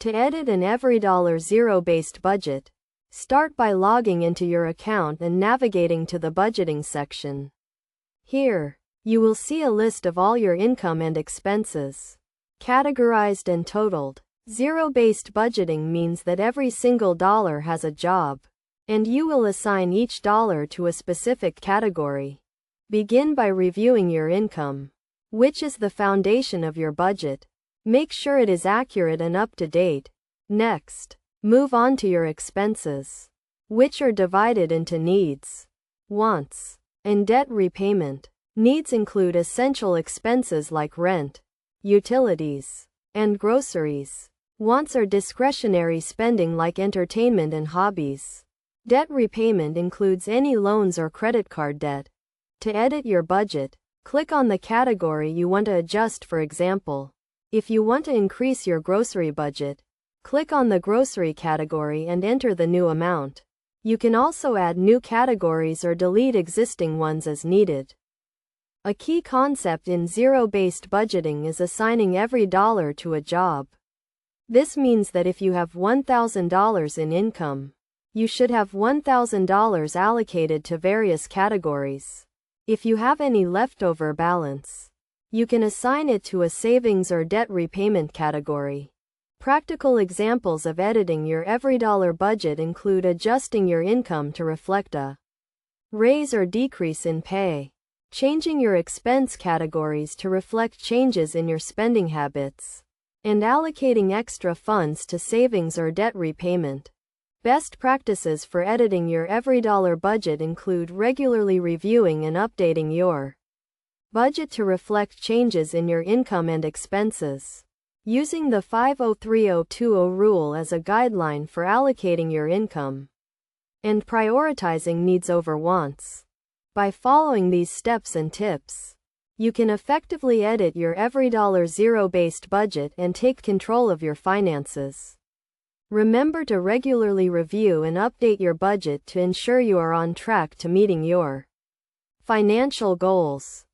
To edit an EveryDollar zero-based budget, start by logging into your account and navigating to the budgeting section. Here, you will see a list of all your income and expenses, categorized and totaled. Zero-based budgeting means that every single dollar has a job, and you will assign each dollar to a specific category. Begin by reviewing your income, which is the foundation of your budget. Make sure it is accurate and up to date. Next, move on to your expenses, which are divided into needs, wants, and debt repayment. Needs include essential expenses like rent, utilities, and groceries. Wants are discretionary spending like entertainment and hobbies. Debt repayment includes any loans or credit card debt. To edit your budget, click on the category you want to adjust. For example, if you want to increase your grocery budget, click on the grocery category and enter the new amount. You can also add new categories or delete existing ones as needed. A key concept in zero-based budgeting is assigning every dollar to a job. This means that if you have $1,000 in income, you should have $1,000 allocated to various categories. If you have any leftover balance, you can assign it to a savings or debt repayment category. Practical examples of editing your EveryDollar budget include adjusting your income to reflect a raise or decrease in pay, changing your expense categories to reflect changes in your spending habits, and allocating extra funds to savings or debt repayment. Best practices for editing your EveryDollar budget include regularly reviewing and updating your budget to reflect changes in your income and expenses. Using the 503020 rule as a guideline for allocating your income. And prioritizing needs over wants. By following these steps and tips, you can effectively edit your EveryDollar zero-based budget and take control of your finances. Remember to regularly review and update your budget to ensure you are on track to meeting your financial goals.